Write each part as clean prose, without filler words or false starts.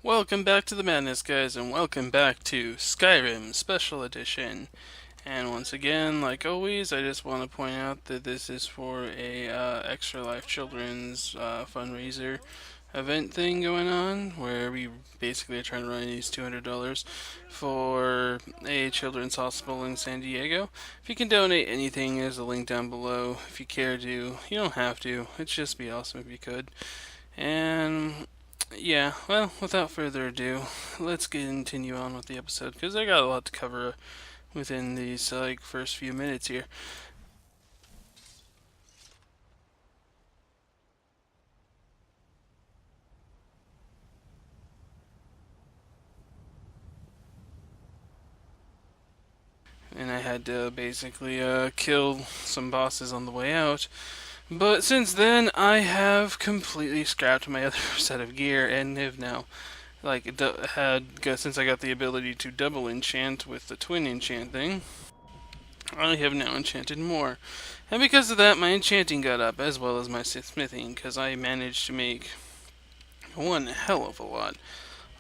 Welcome back to the madness, guys, and welcome back to Skyrim Special Edition. And once again, like always, I just want to point out that this is for a Extralife Children's fundraiser event thing going on, where we basically are trying to raise $200 for a children's hospital in San Diego. If you can donate anything, there's a link down below. If you care to, you don't have to. It'd just be awesome if you could. And yeah, well, without further ado, let's continue on with the episode because I got a lot to cover within these first few minutes here. And I had to basically kill some bosses on the way out. But since then, I have completely scrapped my other set of gear and have now since I got the ability to double enchant with the twin enchant thing, I have now enchanted more. And because of that, my enchanting got up, as well as my smithing, because I managed to make one hell of a lot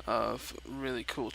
of really cool.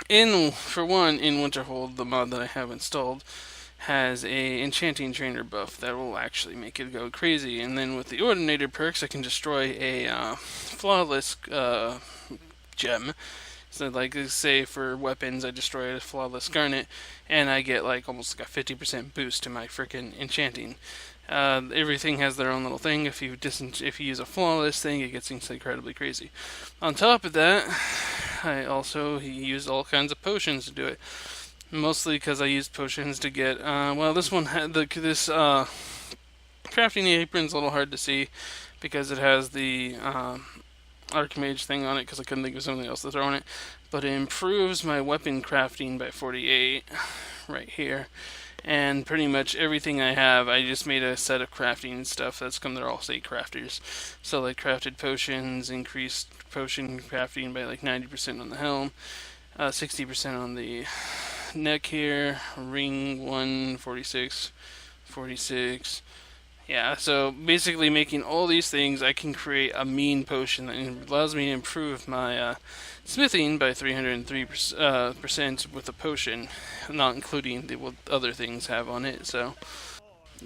In winterhold, the mod that I have installed has a enchanting trainer buff that will actually make it go crazy. And then with the Ordinator perks, I can destroy a flawless gem. So, say for weapons, I destroy a flawless garnet, and I get almost like a 50% boost to my freaking enchanting. Everything has their own little thing. If you use a flawless thing, it gets incredibly crazy. On top of that, I also used all kinds of potions to do it. Mostly because I used potions to get. This one had this crafting apron's a little hard to see because it has the Archmage thing on it because I couldn't think of something else to throw in it. But it improves my weapon crafting by 48 right here. And pretty much everything I have, I just made a set of crafting stuff. They're all say crafters. So crafted potions, increased potion crafting by 90% on the helm, 60% on the neck here, ring 146, 46. Yeah, so basically making all these things, I can create a mean potion that allows me to improve my smithing by 303% with a potion, not including what other things have on it. So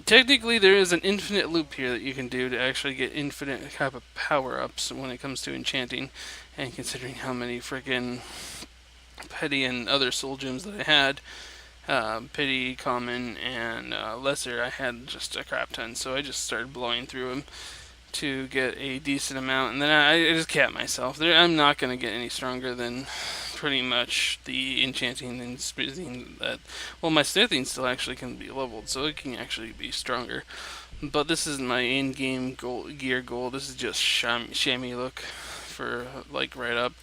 technically, there is an infinite loop here that you can do to actually get infinite type of power-ups when it comes to enchanting, and considering how many freaking petty and other soul gems that I had, pity, common, and lesser, I had just a crap ton. So I just started blowing through them to get a decent amount, and then I just cap myself. I'm not going to get any stronger than pretty much the enchanting and smithing that. Well, my smithing still actually can be leveled, so it can actually be stronger. But this isn't my in-game gear goal. This is just chamois look for like right up.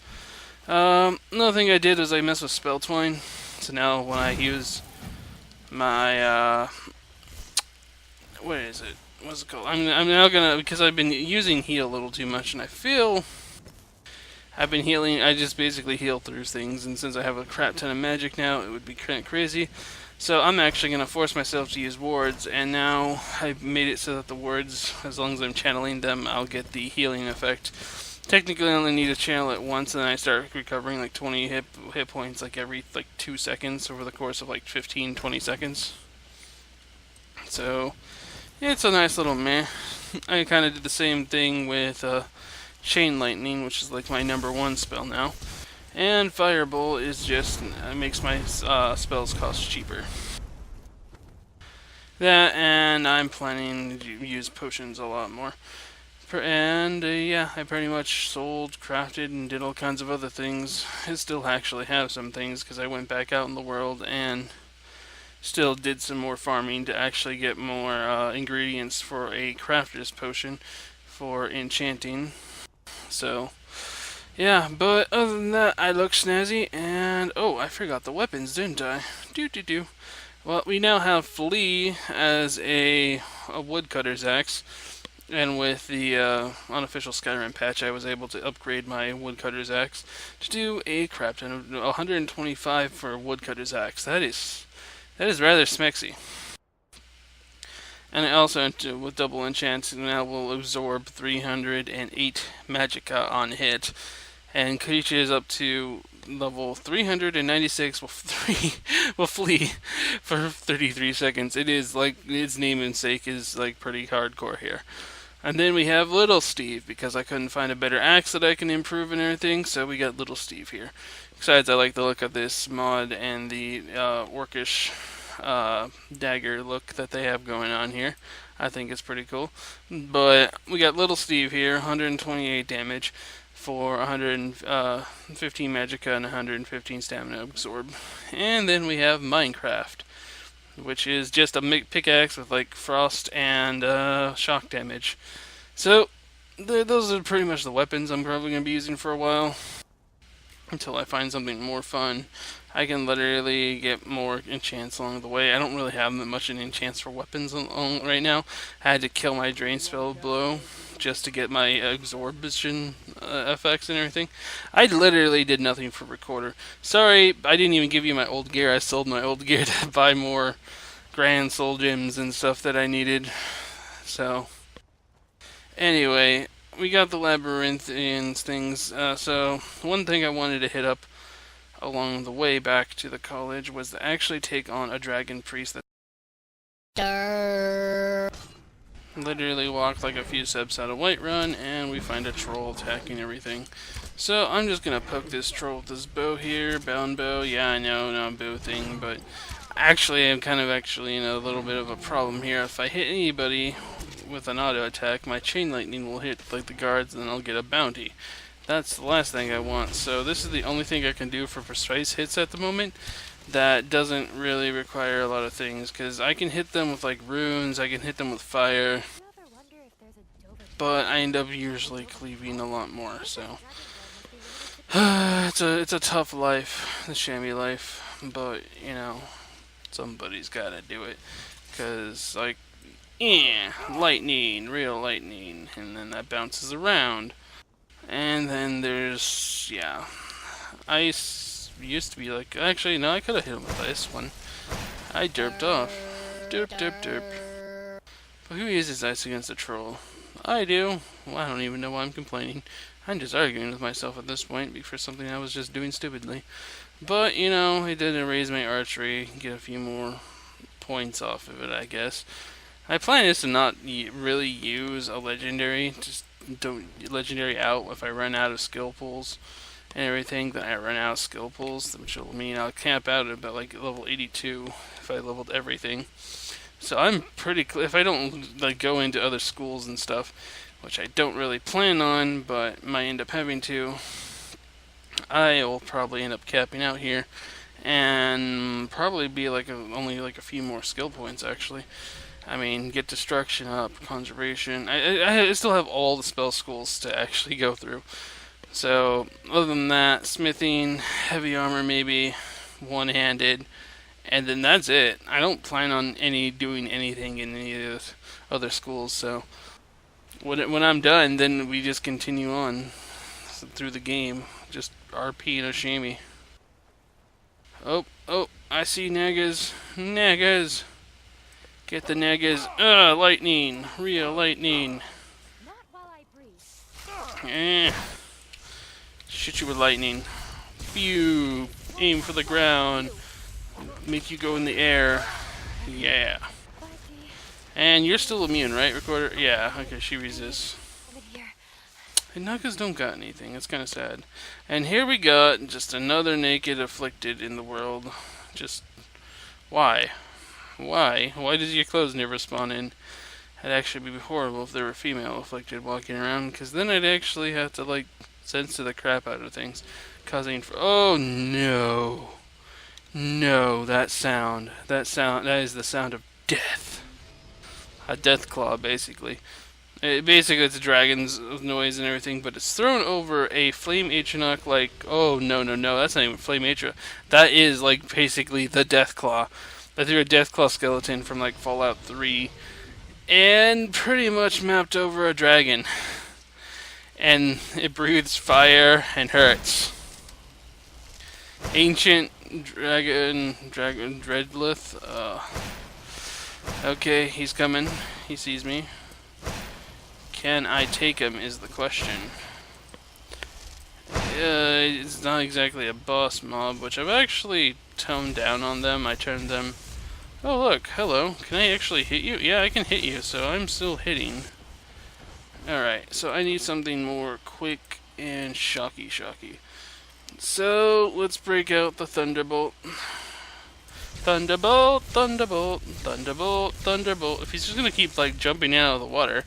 Another thing I did was I messed with spell twine. So now when I use my what is it? What's it called? I'm now gonna, because I've been using heal a little too much, and I feel I've been healing. I just basically heal through things, and since I have a crap ton of magic now, it would be kind of crazy. So I'm actually gonna force myself to use wards, and now I've made it so that the wards, as long as I'm channeling them, I'll get the healing effect. Technically, I only need to channel it once, and then I start recovering like 20 hit points like every 2 seconds over the course of like 15-20 seconds. So it's a nice little meh. I kind of did the same thing with Chain Lightning, which is like my #1 spell now. And Firebolt is just makes my spells cost cheaper. That, and I'm planning to use potions a lot more. And yeah, I pretty much sold, crafted, and did all kinds of other things. I still actually have some things because I went back out in the world and still did some more farming to actually get more ingredients for a crafter's potion for enchanting. So yeah, but other than that, I look snazzy, and oh, I forgot the weapons, didn't I? Do. Well, we now have Flea as a woodcutter's axe, and with the unofficial Skyrim patch, I was able to upgrade my woodcutter's axe to do a crap ton of 125 for a woodcutter's axe. That is rather smexy. And I also, with double enchant, now will absorb 308 magicka on hit, and creatures up to level 396 will flee for 33 seconds. It is like its name and sake is like pretty hardcore here. And then we have Little Steve, because I couldn't find a better axe that I can improve and everything, so we got Little Steve here. Besides, I like the look of this mod and the orcish dagger look that they have going on here. I think it's pretty cool. But we got Little Steve here, 128 damage for 115 magicka and 115 stamina absorb. And then we have Minecraft, which is just a pickaxe with like frost and shock damage. So those are pretty much the weapons I'm probably going to be using for a while, until I find something more fun. I can literally get more enchants along the way. I don't really have that much in enchants for weapons right now. I had to kill my drain spell blow just to get my absorption effects and everything. I literally did nothing for recorder. Sorry, I didn't even give you my old gear. I sold my old gear to buy more grand soul gems and stuff that I needed. So anyway, we got the labyrinthian things. So one thing I wanted to hit up along the way back to the college was to actually take on a dragon priest that literally walked like a few steps out of Whiterun, and we find a troll attacking everything. So I'm just gonna poke this troll with this bow here, bound bow. Yeah, I know, not a bow thing, but actually I'm kind of in a little bit of a problem here. If I hit anybody with an auto attack, my chain lightning will hit like the guards, and then I'll get a bounty. That's the last thing I want. So this is the only thing I can do for precise hits at the moment that doesn't really require a lot of things, because I can hit them with like runes, I can hit them with fire, but I end up usually cleaving a lot more. So it's a tough life, the chamois life, but you know, somebody's gotta do it, because like lightning, real lightning, and then that bounces around. And then there's, yeah, ice used to be like, actually, no, I could have hit him with ice one. I derped off. Derp. But who uses ice against a troll? I do. Well, I don't even know why I'm complaining. I'm just arguing with myself at this point for something I was just doing stupidly. But, you know, it did raise my archery, get a few more points off of it, I guess. My plan is to not really use a legendary, just don't legendary out if I run out of skill pools and everything. Then I run out of skill pools, which will mean I'll camp out at about like level 82 if I leveled everything. So I'm pretty if I don't like go into other schools and stuff, which I don't really plan on, but might end up having to. I will probably end up capping out here, and probably be like only like a few more skill points actually. I mean, get destruction up, conservation. I still have all the spell schools to actually go through. So other than that, smithing, heavy armor maybe, one-handed, and then that's it. I don't plan on doing anything in any of the other schools. So when I'm done, then we just continue on through the game, just RP and Oshami. Oh, I see Nagas. Nagas! Get the Nagas. Lightning! Real lightning! Shoot you with lightning. Phew! Aim for the ground. Make you go in the air. Yeah. And you're still immune, right, Recorder? Yeah, okay, she resists. And Nagas don't got anything. It's kind of sad. And here we got just another naked afflicted in the world. Just why? Why? Why does your clothes never spawn in? It'd actually be horrible if there were female afflicted walking around, because then I'd actually have to like censor the crap out of things, causing. Oh no! No, that sound. That is the sound of death. A death claw, basically. Basically, it's a dragon's noise and everything, but it's thrown over a flame atronach like, oh, no, that's not even flame atronach. That is, like, basically the death claw. I threw a death claw skeleton from, like, Fallout 3, and pretty much mapped over a dragon. And it breathes fire and hurts. Ancient dragon, Dreadlith. Okay, he's coming. He sees me. Can I take him is the question. It's not exactly a boss mob, which I've actually toned down on them. I turned them... Oh look, hello. Can I actually hit you? Yeah, I can hit you, so I'm still hitting. Alright, so I need something more quick and shocky. So, let's break out the Thunderbolt. Thunderbolt. If he's just gonna keep, like, jumping out of the water,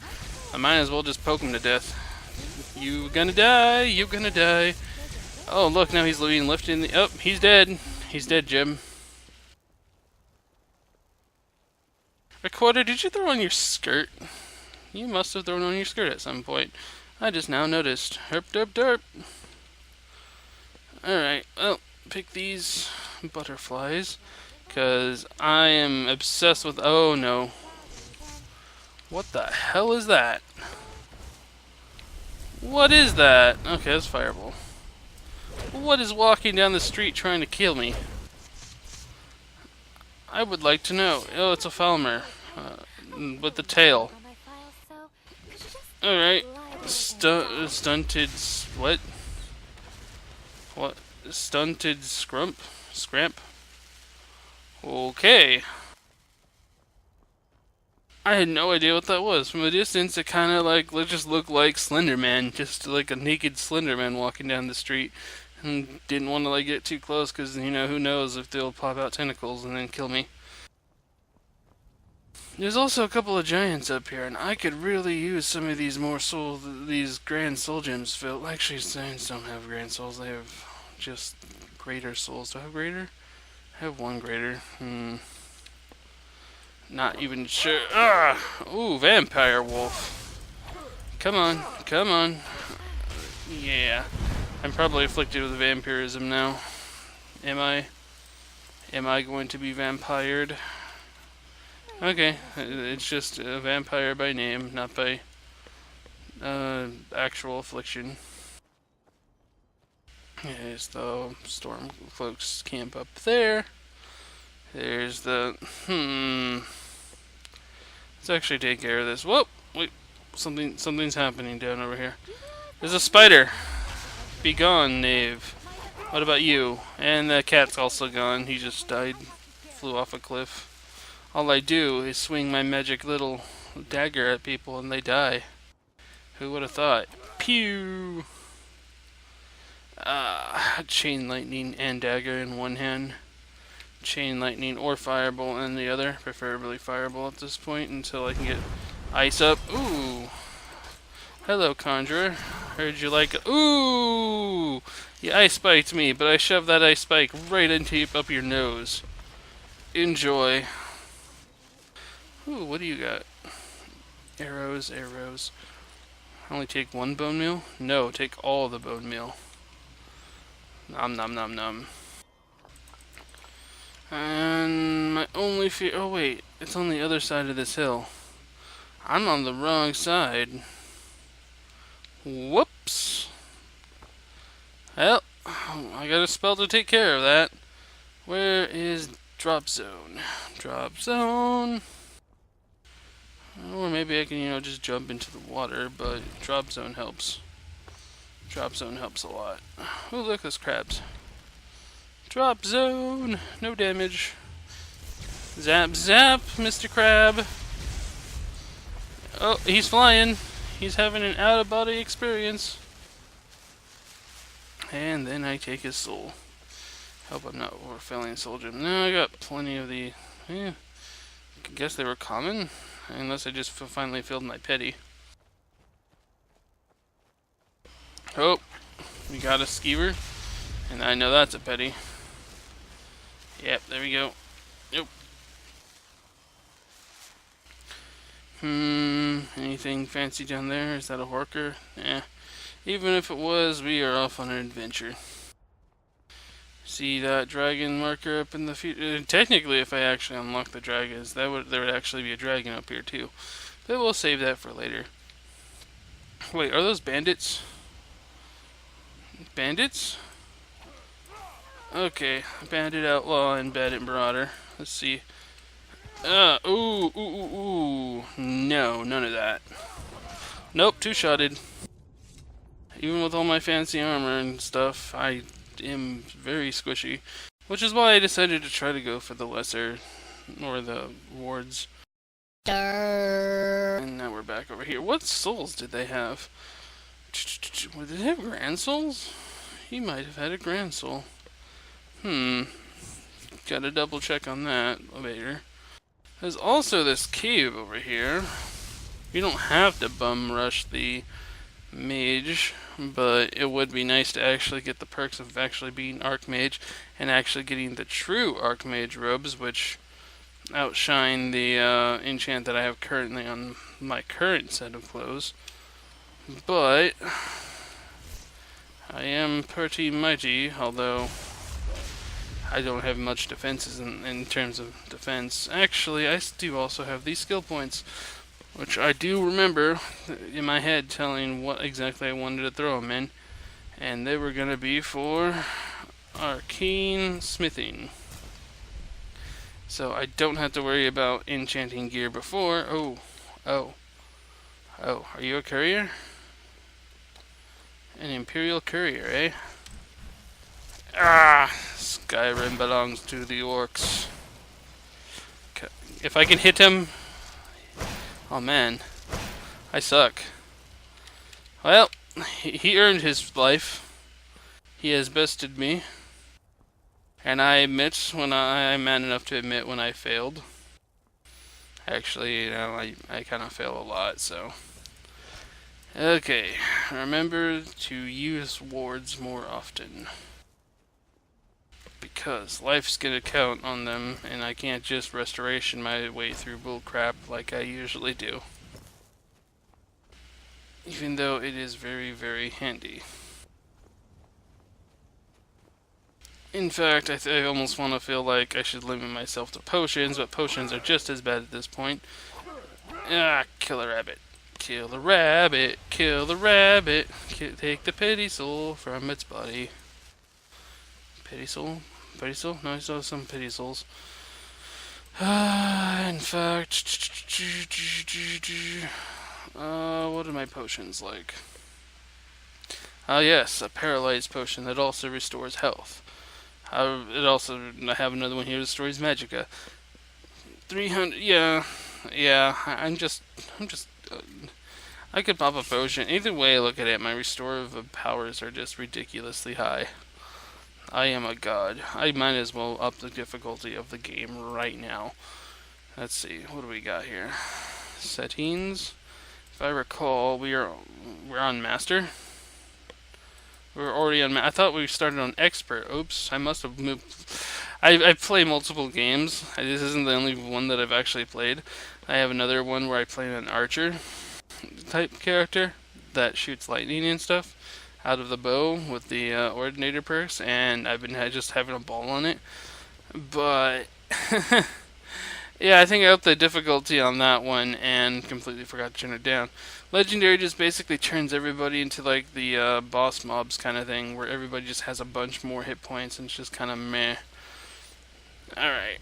I might as well just poke him to death. You gonna die. Oh, look, now he's being lifted in the... Oh, he's dead. He's dead, Jim. Recorder, did you throw on your skirt? You must have thrown on your skirt at some point. I just now noticed. Herp. Alright, well, pick these butterflies, because I am obsessed with... Oh, no. What the hell is that? What is that? Okay, that's fireball. What is walking down the street trying to kill me? I would like to know. Oh, it's a Falmer. With the tail. Alright. Stunted... What? What? Stunted Scramp? Okay. I had no idea what that was. From a distance, it kind of like just looked like Slenderman, just like a naked Slenderman walking down the street. And didn't want to like get too close because, you know, who knows if they'll pop out tentacles and then kill me. There's also a couple of giants up here, and I could really use some of these these grand soul gems filled. Actually, giants don't have grand souls, they have just greater souls. Do I have greater? I have one greater. Not even sure. Ooh, vampire wolf. Come on. Yeah. I'm probably afflicted with vampirism now. Am I? Am I going to be vampired? Okay, it's just a vampire by name, not by actual affliction. There's the Stormcloak's camp up there. There's the... Let's actually take care of this. Whoa! Wait, something's happening down over here. There's a spider! Be gone, knave. What about you? And the cat's also gone. He just died. Flew off a cliff. All I do is swing my magic little dagger at people and they die. Who would have thought? Pew! Chain lightning and dagger in one hand. Chain lightning or fireball in the other. Preferably fireball at this point until I can get ice up. Ooh! Hello, conjurer. Heard you like... Ooh! You ice spiked me, but I shoved that ice spike right up your nose. Enjoy. Ooh, what do you got? Arrows, arrows. Only take one bone meal? No, take all the bone meal. Nom nom nom nom. And my only fear... Oh wait, it's on the other side of this hill. I'm on the wrong side. Whoops. Well, I got a spell to take care of that. Where is drop zone? Drop zone. Or maybe I can, just jump into the water, but drop zone helps. Drop zone helps a lot. Oh, look, there's crabs. Drop zone. No damage. Zap, zap, Mr. Crab. Oh, he's flying. He's having an out-of-body experience. And then I take his soul. Hope I'm not overfilling soul gem. No, I got plenty of the... I guess they were common. Unless I just finally filled my pity. Oh, we got a skeever. And I know that's a petty. Yep, there we go. Nope. Anything fancy down there? Is that a horker? Eh. Even if it was, we are off on an adventure. See that dragon marker up in the future? Technically, if I actually unlock the dragons, there would actually be a dragon up here too. But we'll save that for later. Wait, are those bandits? Bandits? Okay, bandit outlaw and bandit marauder. Let's see. Ooh. No, none of that. Nope, two-shotted. Even with all my fancy armor and stuff, I am very squishy. Which is why I decided to try to go for the lesser, or the wards. And now we're back over here. What souls did they have? Did they have grand souls? He might have had a grand soul. Gotta double check on that later. There's also this cave over here. You don't have to bum rush the mage, but it would be nice to actually get the perks of actually being archmage and actually getting the true archmage robes, which outshine the enchant that I have currently on my current set of clothes. But I am pretty mighty, although I don't have much defenses in terms of defense. Actually, I do also have these skill points, which I do remember in my head telling what exactly I wanted to throw them in. And they were going to be for arcane smithing. So I don't have to worry about enchanting gear before. Oh, are you a courier? An imperial courier, eh? Skyrim belongs to the orcs. If I can hit him... Oh man, I suck. Well, he earned his life. He has bested me. And I admit I'm man enough to admit when I failed. Actually, I kind of fail a lot, so... Okay, remember to use wards more often. Because life's gonna count on them, and I can't just restoration my way through bullcrap like I usually do. Even though it is very, very handy. In fact, I almost want to feel like I should limit myself to potions, but potions are just as bad at this point. Kill a rabbit. Kill the rabbit. Kill the rabbit. Take the pity soul from its body. Pity soul? Pity soul? No, I still have some pity souls. In fact... what are my potions like? Yes, a paralyzed potion that also restores health. I have another one here that restores magicka. 300, yeah, I'm just, I could pop a potion. Either way I look at it, my restorative powers are just ridiculously high. I am a god. I might as well up the difficulty of the game right now. Let's see, what do we got here? Settings. If I recall, we're on master. We're already on. I thought we started on expert. Oops, I must have moved. I play multiple games. This isn't the only one that I've actually played. I have another one where I play an archer type character that shoots lightning and stuff out of the bow with the Ordinator perks, and I've been just having a ball on it. But yeah, I think I upped the difficulty on that one and completely forgot to turn it down. Legendary just basically turns everybody into like the boss mobs kind of thing, where everybody just has a bunch more hit points and it's just kind of meh. Alright,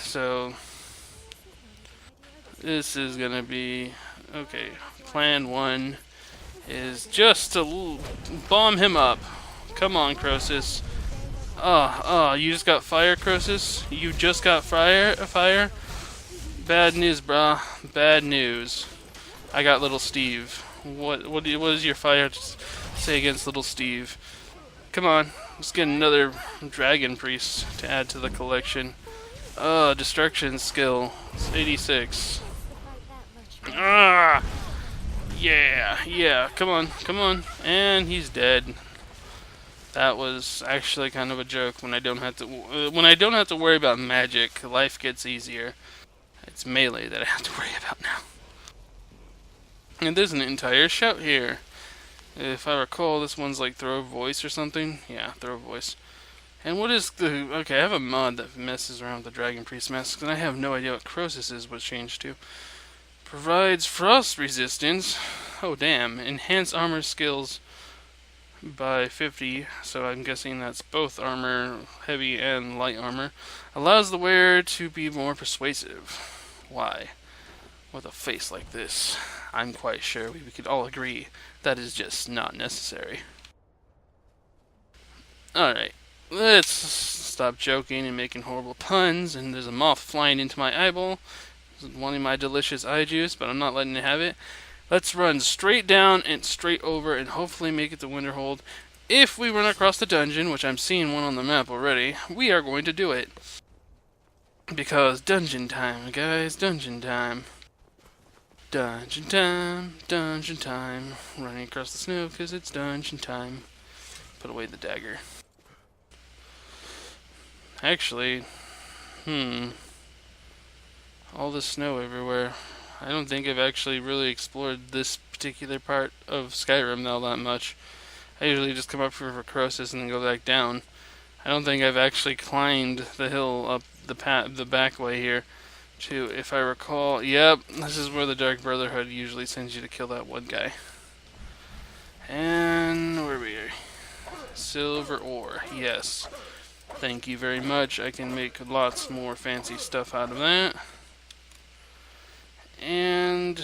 so this is gonna be okay. Plan 1 is just to bomb him up. Come on, Croesus. You just got fire, Croesus? You just got fire? Bad news, brah. Bad news. I got little Steve. What does your fire say against little Steve? Come on, let's get another dragon priest to add to the collection. Destruction skill. It's 86. Yeah. Come on. And he's dead. That was actually kind of a joke. When I don't have to worry about magic, life gets easier. It's melee that I have to worry about now. And there's an entire shout here. If I recall, this one's like throw voice or something. Yeah, throw voice. And what is the... Okay, I have a mod that messes around with the Dragon Priest masks, and I have no idea what Croesus is was changed to. Provides frost resistance. Oh, damn. Enhance armor skills by 50, so I'm guessing that's both armor, heavy and light armor. Allows the wearer to be more persuasive. Why? With a face like this, I'm quite sure we could all agree that is just not necessary. Alright, let's stop joking and making horrible puns, and there's a moth flying into my eyeball, wanting my delicious eye juice, but I'm not letting it have it. Let's run straight down and straight over and hopefully make it to Winterhold. If we run across the dungeon, which I'm seeing one on the map already, we are going to do it. Because dungeon time, guys, dungeon time. Dungeon time. Running across the snow because it's dungeon time. Put away the dagger. Actually, all the snow everywhere. I don't think I've actually really explored this particular part of Skyrim all that much. I usually just come up here for Croesus and then go back down. I don't think I've actually climbed the hill up the back way here to, if I recall. Yep, this is where the Dark Brotherhood usually sends you to kill that one guy. And where are we? Silver ore, yes. Thank you very much. I can make lots more fancy stuff out of that. And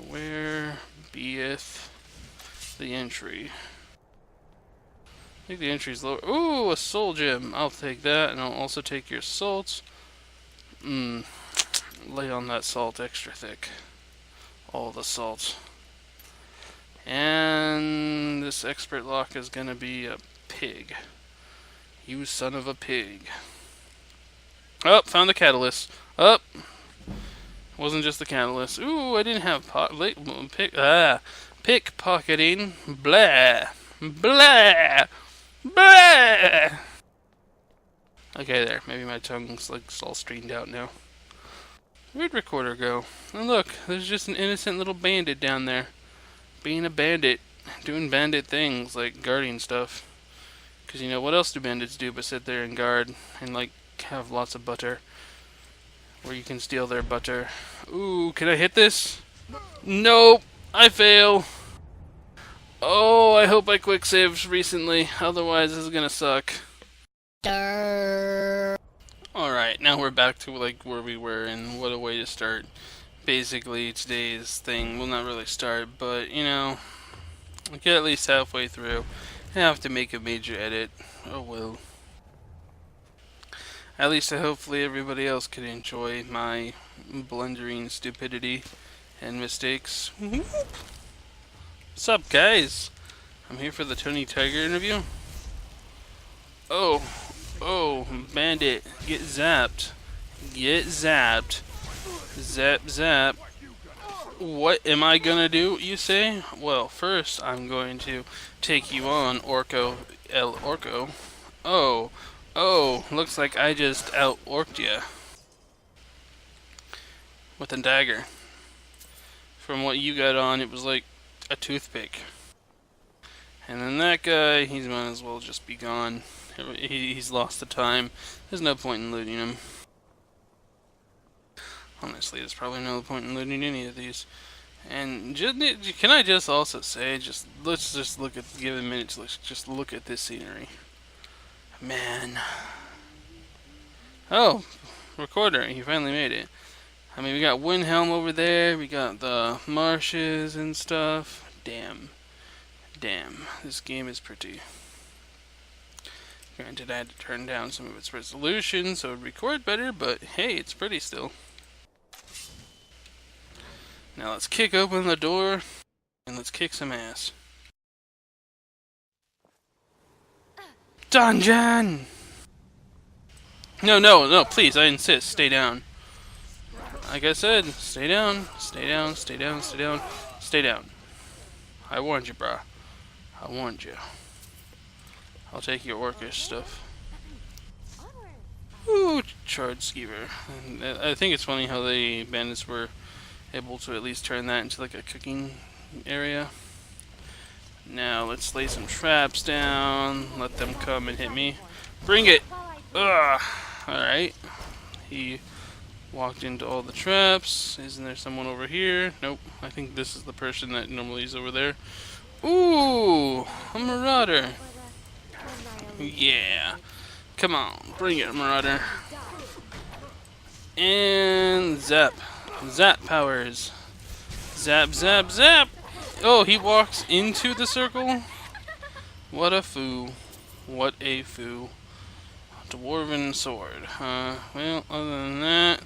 where beeth the entry? I think the entry's lower. Ooh, a soul gem. I'll take that, and I'll also take your salt. Lay on that salt extra thick. All the salt. And this expert lock is gonna be a pig. You son of a pig. Oh, found the catalyst. Oh, wasn't just the catalyst. Ooh, I didn't have pickpocketing. Blah. Blah. Blah. Okay, there. Maybe my tongue's like all straightened out now. Where'd Recorder go? And look, there's just an innocent little bandit down there. Being a bandit. Doing bandit things, like guarding stuff. Because, you know, what else do bandits do but sit there and guard and, like, have lots of butter? Where you can steal their butter. Ooh, can I hit this? Nope, I fail. Oh, I hope I quick saved recently. Otherwise, this is gonna suck. Alright, now we're back to, like, where we were, and what a way to start. Basically, today's thing will not really start, but, you know, we'll get at least halfway through. I have to make a major edit. Oh well. At least hopefully everybody else could enjoy my blundering stupidity and mistakes. What's up, guys? I'm here for the Tony Tiger interview. Oh, bandit, get zapped. Get zapped. Zap, zap. What am I gonna do, you say? Well, first I'm going to take you on, Orco El Orco. Oh, looks like I just out-orced ya with a dagger. From what you got on, it was like a toothpick. And then that guy, he might as well just be gone. He's lost the time. There's no point in looting him. Honestly, there's probably no point in looting any of these. And can I just also say, let's just look at, give a minute to just look at this scenery. Man. Oh, recorder, you finally made it. I mean, we got Windhelm over there, we got the marshes and stuff. Damn, this game is pretty. Granted, I had to turn down some of its resolution so it would record better, but hey, it's pretty still. Now let's kick open the door, and let's kick some ass. Dungeon! No, please, I insist, stay down. Like I said, stay down. I warned you, brah. I warned you. I'll take your orcish stuff. Ooh, charred skeever. And I think it's funny how the bandits were able to at least turn that into like a cooking area. Now let's lay some traps down. Let them come and hit me. Bring it! Ugh! Alright. He walked into all the traps. Isn't there someone over here? Nope. I think this is the person that normally is over there. Ooh! A marauder. Yeah. Come on. Bring it, marauder. And zap. Zap powers. Zap, zap, zap! Oh, he walks into the circle? What a foo. What a foo. Dwarven sword. Well, other than that,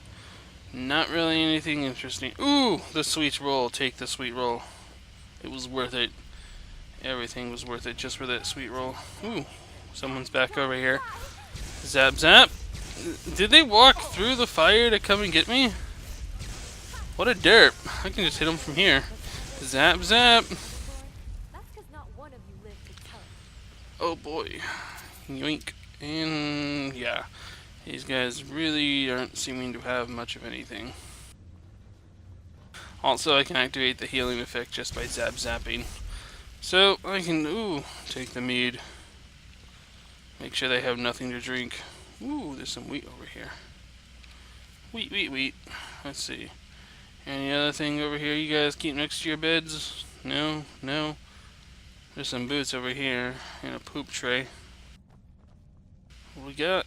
not really anything interesting. Ooh, the sweet roll. Take the sweet roll. It was worth it. Everything was worth it just for that sweet roll. Ooh, someone's back over here. Zap, zap. Did they walk through the fire to come and get me? What a derp. I can just hit them from here. Zap, zap. Oh boy. Yoink. And yeah, these guys really aren't seeming to have much of anything. Also, I can activate the healing effect just by zap zapping. So I can take the mead. Make sure they have nothing to drink. Ooh, there's some wheat over here. Wheat. Let's see. Any other thing over here you guys keep next to your beds? No. There's some boots over here and a poop tray. What we got?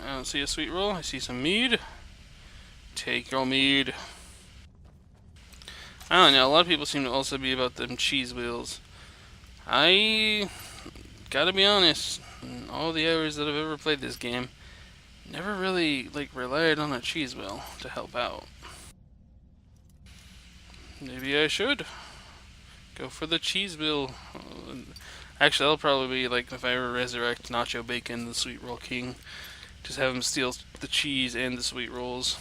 I don't see a sweet roll. I see some mead. Take your mead. I don't know. A lot of people seem to also be about them cheese wheels. I gotta be honest. In all the hours that I've ever played this game, never really relied on a cheese wheel to help out. Maybe I should go for the cheese wheel. Actually, that'll probably be like if I ever resurrect Nacho Bacon, the Sweet Roll King. Just have him steal the cheese and the sweet rolls.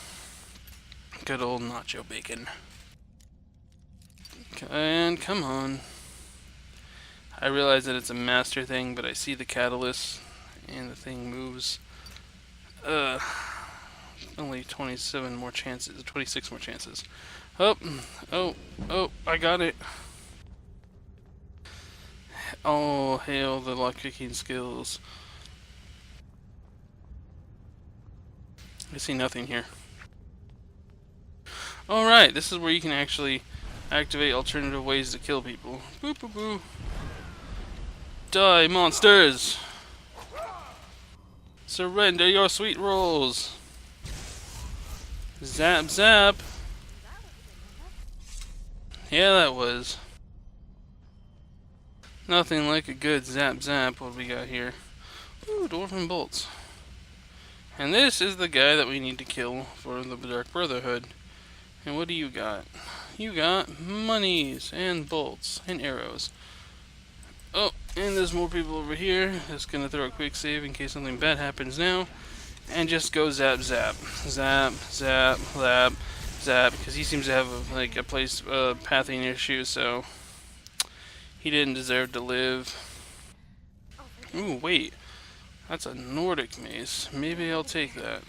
Good old Nacho Bacon. And come on. I realize that it's a master thing, but I see the catalyst and the thing moves. Only 27 more chances, 26 more chances. Oh, I got it. Oh, hail the lock picking skills. I see nothing here. Alright, this is where you can actually activate alternative ways to kill people. Boo boo boo. Die, monsters! Surrender your sweet rolls! Zap zap! Yeah, that was. Nothing like a good zap zap. What we got here? Ooh, dwarven bolts. And this is the guy that we need to kill for the Dark Brotherhood. And what do you got? You got monies and bolts and arrows. Oh, and there's more people over here. Just gonna throw a quick save in case something bad happens now. And just go zap zap. Zap, zap, zap. Zap, because he seems to have like a place pathing issue, so he didn't deserve to live. Ooh, wait. That's a Nordic mace. Maybe I'll take that.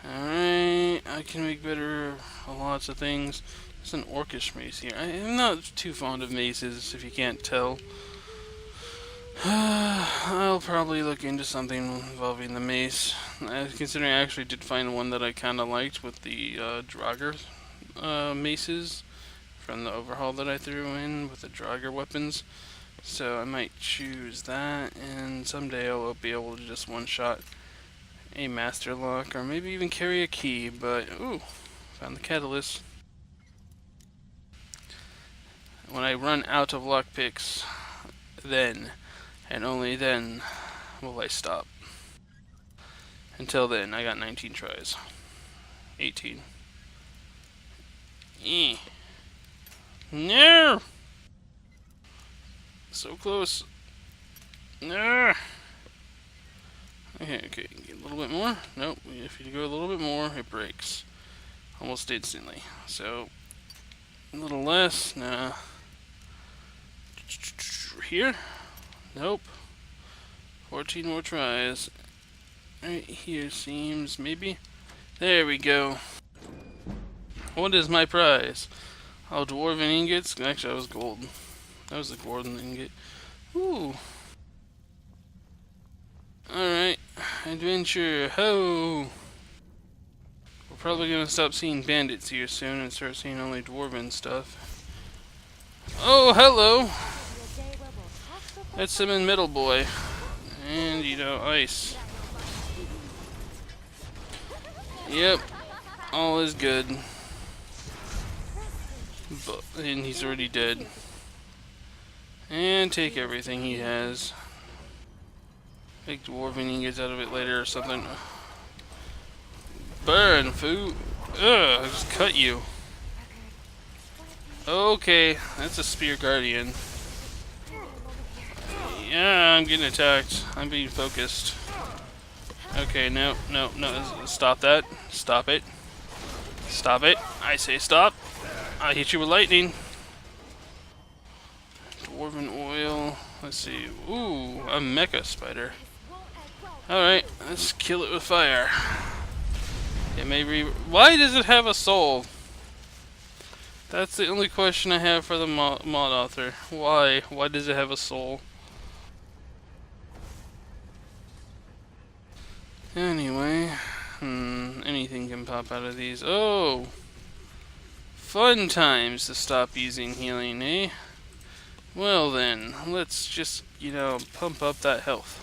Alright, I can make better lots of things. It's an orcish mace here. I'm not too fond of maces, if you can't tell. I'll probably look into something involving the mace. Considering I actually did find one that I kind of liked with the Draugr maces from the overhaul that I threw in with the Draugr weapons. So I might choose that, and someday I'll be able to just one-shot a master lock, or maybe even carry a key, but ooh, found the catalyst. When I run out of lockpicks, then, and only then, will I stop. Until then, I got 19 tries. 18. No! So close. No! Okay, get a little bit more. Nope, if you go a little bit more, it breaks. Almost instantly. So, a little less. Nah. Here? Nope. 14 more tries. Right here seems, maybe? There we go. What is my prize? Oh, dwarven ingots? Actually, that was gold. That was the golden ingot. Ooh. Alright. Adventure. Ho! We're probably gonna stop seeing bandits here soon and start seeing only dwarven stuff. Oh, hello! Let's summon Middle Boy. And, you know, ice. Yep. All is good. And he's already dead. And take everything he has. Make dwarven ingots out of it later or something. Burn, food. Ugh, I just cut you. Okay, that's a spear guardian. Yeah, I'm getting attacked. I'm being focused. Okay, no. Stop that. Stop it. Stop it. I say stop. I hit you with lightning. Dwarven oil. Let's see. Ooh, a mecha spider. Alright, let's kill it with fire. It may why does it have a soul? That's the only question I have for the mod author. Why? Why does it have a soul? Anyway, anything can pop out of these. Oh! Fun times to stop using healing, eh? Well then, let's just, you know, pump up that health.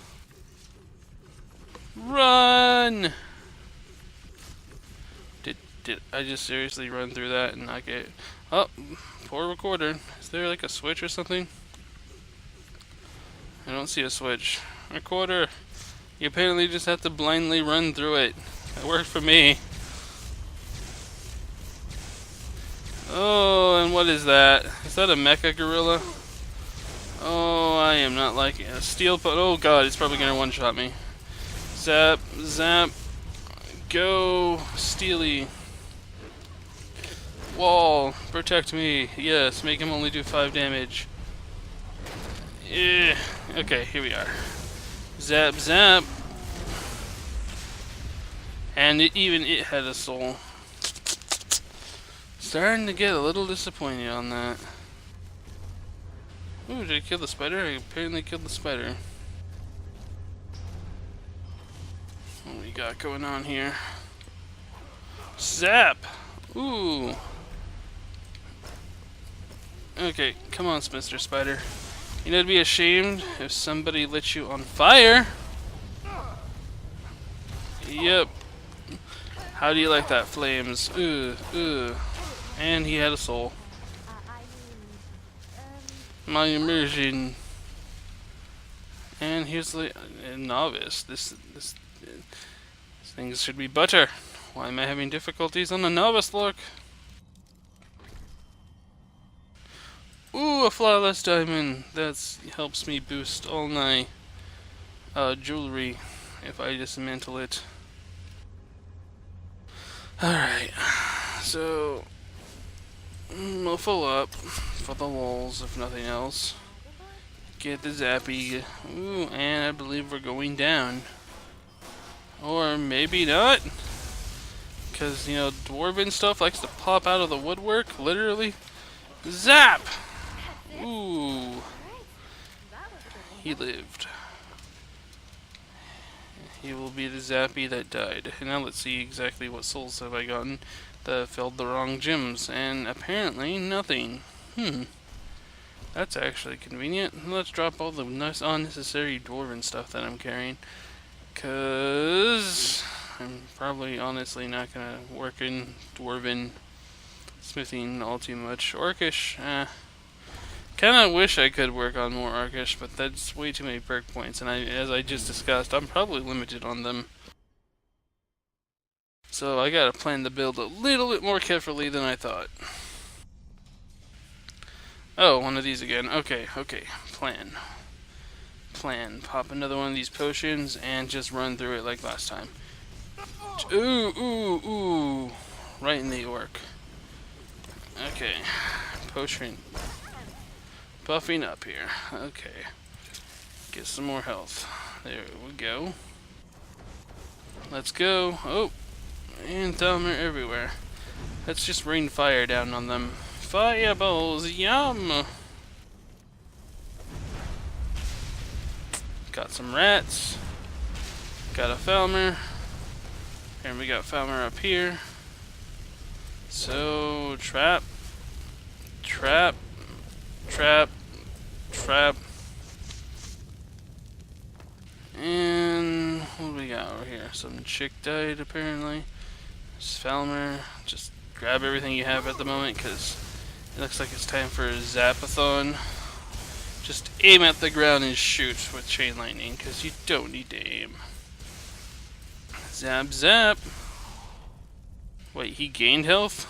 Run! Did I just seriously run through that and not get... Oh, poor recorder. Is there like a switch or something? I don't see a switch. Recorder! You apparently just have to blindly run through it. It worked for me. Oh, and what is that? Is that a mecha gorilla? Oh, I am not liking a steel pot. Oh god, it's probably gonna one-shot me. Zap, zap. Go, Steely. Wall, protect me. Yes, make him only do 5 damage. Okay, here we are. Zap, zap. And even it had a soul. Starting to get a little disappointed on that. Ooh, did I kill the spider? I apparently killed the spider. What we got going on here? Zap! Ooh. Okay, come on, Mr. Spider. You know, it'd be ashamed if somebody lit you on fire. Yep. How do you like that, flames? Ooh, ooh. And he had a soul. My immersion. And here's the novice. This thing should be butter. Why am I having difficulties on the novice look? Ooh, a flawless diamond. That helps me boost all my jewelry if I dismantle it. Alright, so we'll fill up for the lulls, if nothing else. Get the zappy. Ooh, and I believe we're going down. Or maybe not. Because, you know, dwarven stuff likes to pop out of the woodwork, literally. Zap! Ooh. He lived. He will be the zappy that died. And now let's see exactly what souls have I gotten that filled the wrong gems. And apparently nothing. That's actually convenient. Let's drop all the unnecessary dwarven stuff that I'm carrying. Because I'm probably honestly not going to work in dwarven smithing all too much. Orcish, kind of wish I could work on more Orcish, but that's way too many perk points, and as I just discussed, I'm probably limited on them. So I gotta plan the build a little bit more carefully than I thought. Oh, one of these again. Okay. Plan. Pop another one of these potions and just run through it like last time. Ooh. Right in the orc. Okay. Potion. Buffing up here. Okay. Get some more health. There we go. Let's go. Oh. And Thalmor everywhere. Let's just rain fire down on them. Fireballs, yum! Got some rats. Got a Falmer. And we got Falmer up here. So, trap. And what do we got over here? Some chick died apparently. Falmer, just grab everything you have at the moment because it looks like it's time for a zapathon. Just aim at the ground and shoot with chain lightning because you don't need to aim. Zap. Wait, he gained health?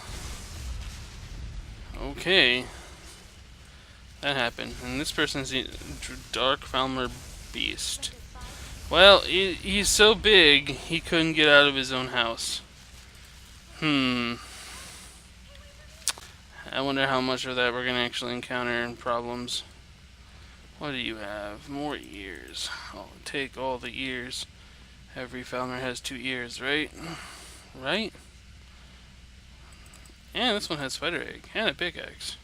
Okay. That happened. And this person's a Dark Falmer Beast. Well, he's so big, he couldn't get out of his own house. I wonder how much of that we're going to actually encounter in problems. What do you have? More ears. I'll take all the ears. Every Falmer has 2 ears, right? Right? And this one has spider egg and a pickaxe.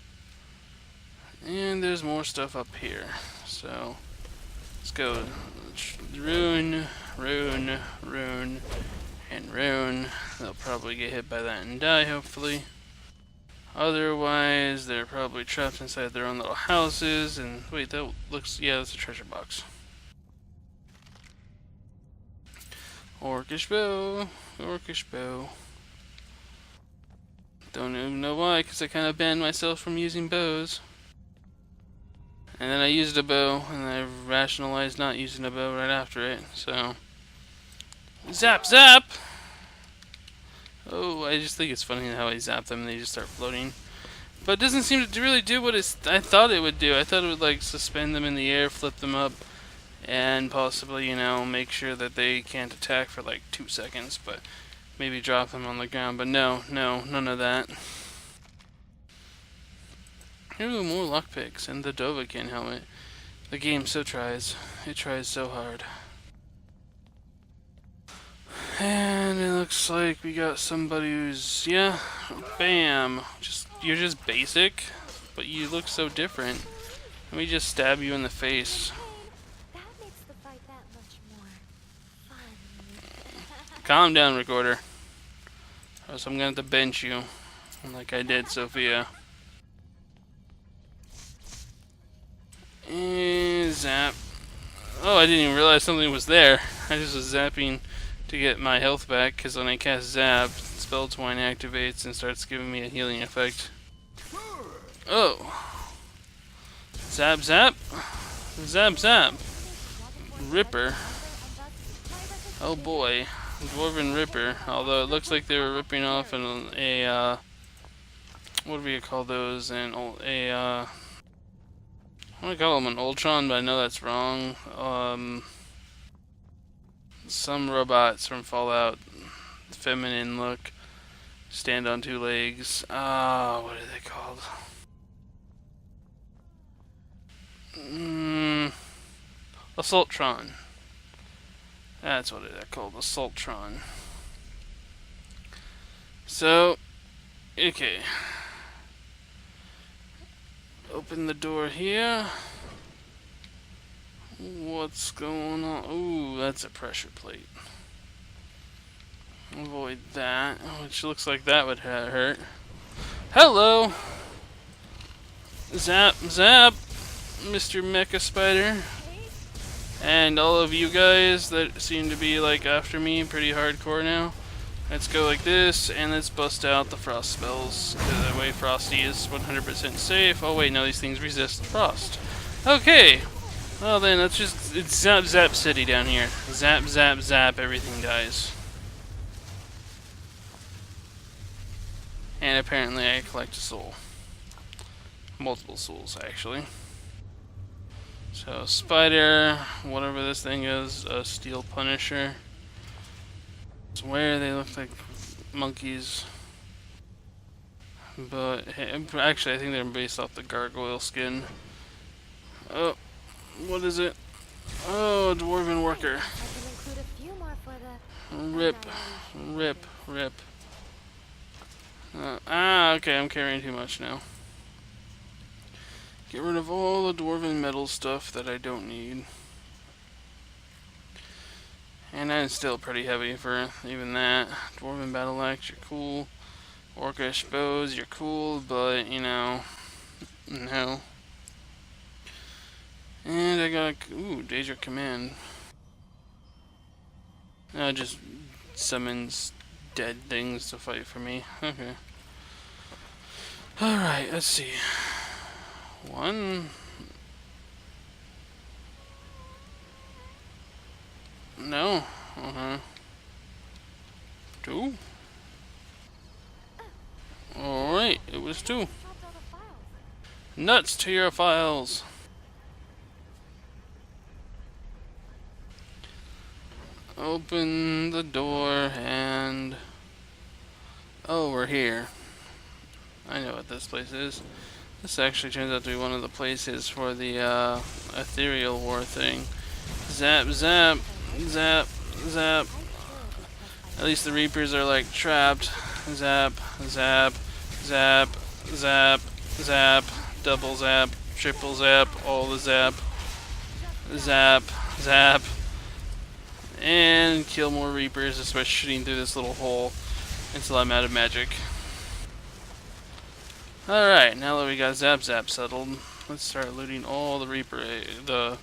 And there's more stuff up here. So, let's go. Rune, and rune. They'll probably get hit by that and die, hopefully. Otherwise, they're probably trapped inside their own little houses. And wait, that looks, yeah, that's a treasure box. Orcish bow. Don't even know why, because I kind of banned myself from using bows. And then I used a bow, and I rationalized not using a bow right after it, so... Zap! Oh, I just think it's funny how I zap them and they just start floating. But it doesn't seem to really do what I thought it would do. I thought it would, like, suspend them in the air, flip them up, and possibly, you know, make sure that they can't attack for, like, 2 seconds, but maybe drop them on the ground. But no, none of that. Ooh, more lockpicks and the Dovahkiin helmet. The game so tries. It tries so hard. And it looks like we got somebody who's, yeah, bam. You're just basic, but you look so different. Let me just stab you in the face. That makes the fight that much more fun. Calm down, recorder. Or else I'm gonna have to bench you, like I did Sophia. And zap. Oh, I didn't even realize something was there. I just was zapping to get my health back, because when I cast Zap, Spell Twine activates and starts giving me a healing effect. Oh! Zap! Ripper. Oh boy. Dwarven Ripper. Although it looks like they were ripping off what do we call those? I want to call them an Ultron, but I know that's wrong. Some robots from Fallout, feminine look. Stand on two legs. What are they called? Assaultron. That's what they're called, Assaultron. So, okay. Open the door here. What's going on? Ooh, that's a pressure plate. Avoid that, which looks like that would hurt. Hello! Zap, zap, Mr. Mecha Spider. And all of you guys that seem to be like after me pretty hardcore now. Let's go like this, and let's bust out the frost spells. That way Frosty is 100% safe. Oh wait, no, these things resist frost. Okay! Well then, let's just... It's Zap Zap City down here. Zap, zap, zap, everything dies. And apparently I collect a soul. Multiple souls, actually. So, Spider, whatever this thing is, a Steel Punisher. I swear they look like monkeys. But, hey, actually I think they're based off the gargoyle skin. Oh, what is it? Oh, a dwarven worker. Rip, rip, rip. Okay, I'm carrying too much now. Get rid of all the dwarven metal stuff that I don't need. And I'm still pretty heavy for even that. Dwarven battle axe, you're cool. Orcish bows, you're cool, but, you know, no. And I got a... Ooh, Deja Command. Just summons dead things to fight for me. Okay. Alright, let's see. 1. No. 2. Alright, it was 2. Nuts to your files. Open the door and... Oh, we're here. I know what this place is. This actually turns out to be one of the places for the ethereal war thing. Zap, zap, zap, zap. At least the Reapers are like trapped. Zap, zap, zap, zap, zap, double zap, triple zap, all the zap. Zap, zap. And kill more Reapers just by shooting through this little hole until I'm out of magic. Alright, now that we got Zap Zap settled, let's start looting all the Reaper, the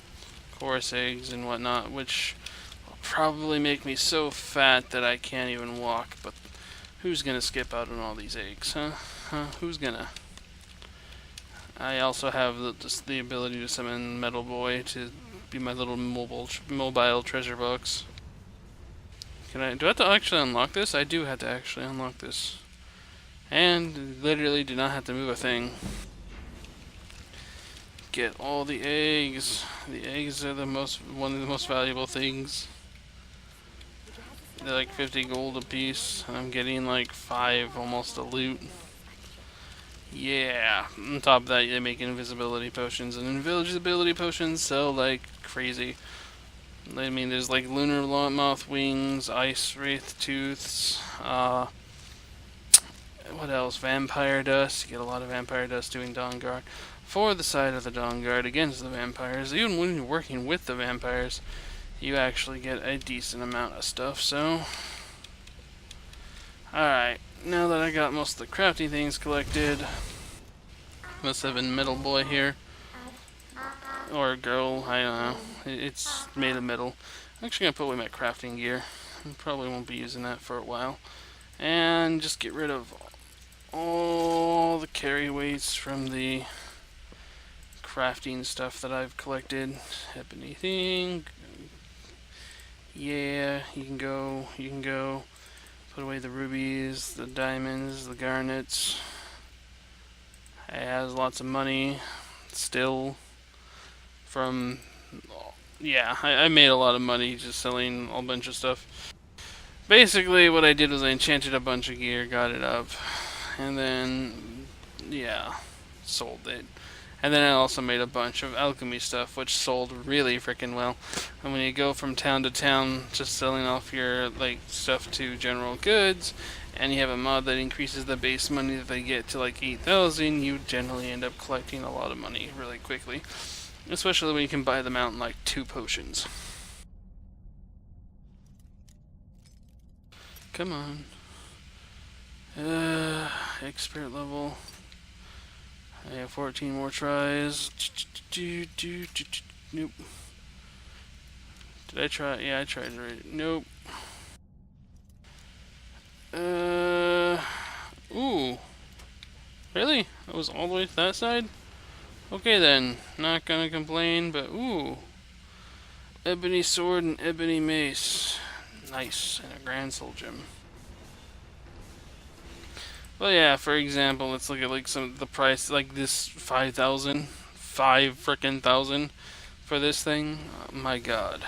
chorus eggs and whatnot, which will probably make me so fat that I can't even walk, but who's gonna skip out on all these eggs, huh? Who's gonna? I also have the ability to summon Metal Boy to be my little mobile treasure box. Do I have to actually unlock this? I do have to actually unlock this. And literally do not have to move a thing. Get all the eggs. The eggs are one of the most valuable things. They're like 50 gold a piece. And I'm getting like 5 almost a loot. Yeah. On top of that, they make invisibility potions, and invisibility potions sell like crazy. I mean, there's like lunar moth wings, ice wraith tooths, what else? Vampire dust. You get a lot of vampire dust doing Dawn Guard. For the side of the Dawn Guard against the vampires, even when you're working with the vampires, you actually get a decent amount of stuff, so... Alright, now that I got most of the crafting things collected, must have been Metal Boy here. Or girl, I don't know. It's made of metal. I'm actually going to put away my crafting gear. I probably won't be using that for a while. And just get rid of all the carry weights from the crafting stuff that I've collected. Ebony thing. Yeah, you can go. Put away the rubies, the diamonds, the garnets. It has lots of money still from... Yeah, I made a lot of money just selling a bunch of stuff. Basically, what I did was I enchanted a bunch of gear, got it up, and then, yeah, sold it. And then I also made a bunch of alchemy stuff, which sold really freaking well. And when you go from town to town, just selling off your like stuff to general goods, and you have a mod that increases the base money that they get to like 8,000, you generally end up collecting a lot of money really quickly. Especially when you can buy them out in like 2 potions. Come on. Expert level. I have 14 more tries. Nope. Did I try? Yeah, I tried it right. Nope. Ooh. Really? That was all the way to that side? Okay then. Not gonna complain, but ooh. Ebony sword and ebony mace. Nice. And a grand soul gem. Well, yeah, for example, let's look at like some of the price, like this 5,000, 5 frickin' thousand for this thing. Oh, my God,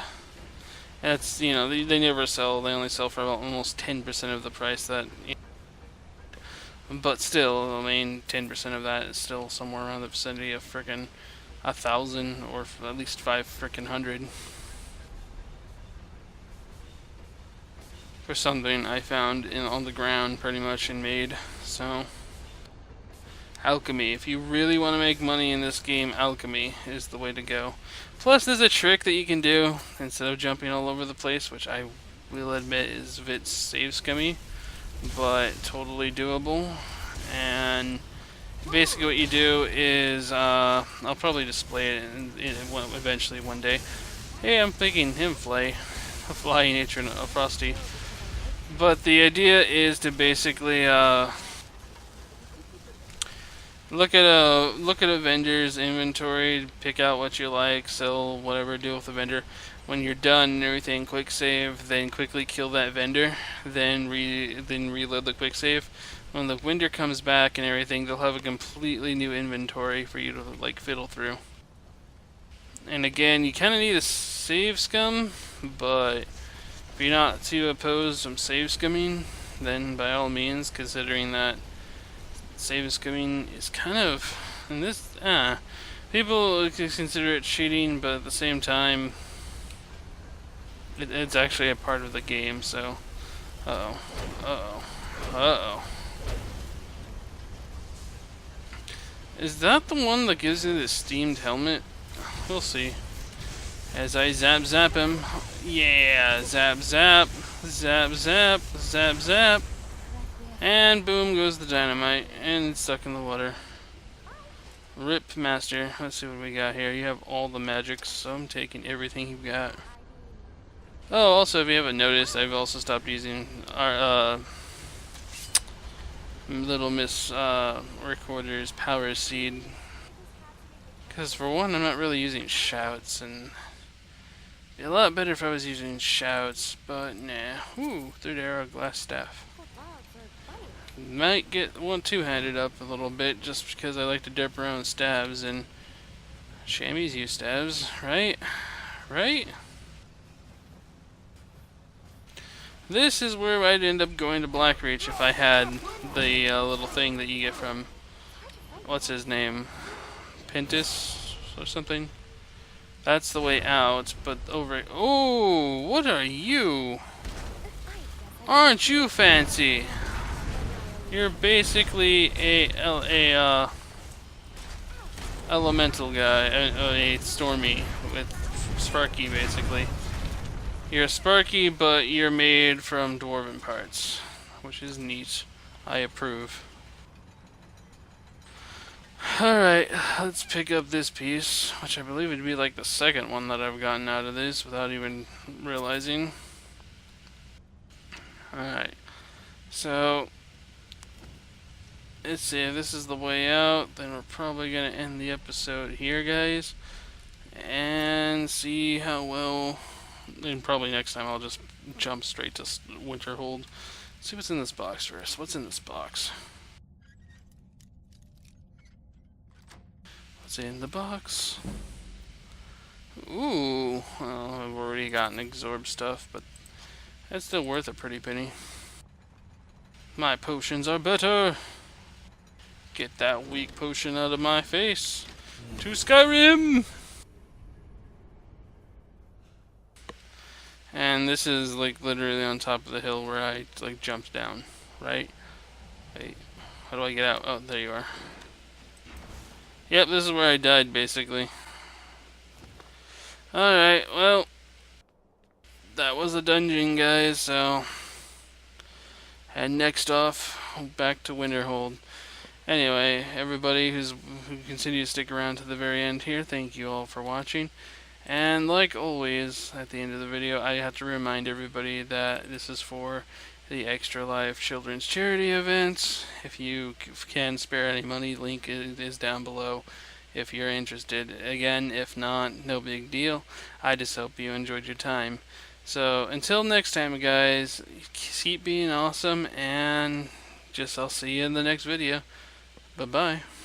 that's they never sell. They only sell for about almost 10% of the price that. But still, I mean, 10% of that is still somewhere around the vicinity of frickin' 1,000 or at least 500. For something I found on the ground pretty much and made. So, alchemy. If you really want to make money in this game, alchemy is the way to go. Plus, there's a trick that you can do instead of jumping all over the place, which I will admit is a bit save scummy, but totally doable. And basically what you do is, I'll probably display it eventually one day. Hey, I'm thinking him a fly nature and a frosty. But the idea is to basically look at a vendor's inventory, pick out what you like, sell whatever, deal with the vendor. When you're done and everything, quick save, then quickly kill that vendor, then reload the quick save. When the vendor comes back and everything, they'll have a completely new inventory for you to like fiddle through. And again, you kind of need a save scum, but if you're not too opposed to save scumming, then by all means, considering that save scumming is kind of, in this, people consider it cheating, but at the same time, it's actually a part of the game, so, uh-oh. Is that the one that gives you the steamed helmet? We'll see. As I zap him. Yeah, zap. And boom goes the dynamite. And it's stuck in the water. Rip master. Let's see what we got here. You have all the magics, so I'm taking everything you've got. Oh, also, if you haven't noticed, I've also stopped using our, Little Miss, Recorder's Power Seed. Because for one, I'm not really using shouts, and it'd be a lot better if I was using shouts, but nah. Ooh, third arrow, glass staff. Might get one two-handed up a little bit, just because I like to dip around stabs, and chamois use stabs, right? Right? This is where I'd end up going to Blackreach if I had the little thing that you get from, what's his name? Pentis or something. That's the way out, but over. Oh, what are you? Aren't you fancy? You're basically a elemental guy, a stormy with Sparky basically. You're a Sparky, but you're made from dwarven parts, which is neat. I approve. Alright, let's pick up this piece, which I believe would be like the second one that I've gotten out of this without even realizing. Alright, so let's see if this is the way out, then we're probably going to end the episode here, guys, and see how well, and probably next time I'll just jump straight to winterhold. See what's in this box first. What's in this box? What's in the box? Ooh, well, I've already gotten absorb stuff, but That's still worth a pretty penny. My potions are better. Get that weak potion out of my face. To Skyrim! And this is like literally on top of the hill where I like jumped down, right? Wait, how do I get out? Oh, there you are. Yep, this is where I died basically. Alright, well, that was a dungeon, guys, so. And next off, back to Winterhold. Anyway, everybody who continues to stick around to the very end here, thank you all for watching. And like always, at the end of the video, I have to remind everybody that this is for the Extralife Children's Charity event. If you can spare any money, link is down below if you're interested. Again, if not, no big deal. I just hope you enjoyed your time. So, until next time, guys, keep being awesome, and I'll see you in the next video. Bye-bye.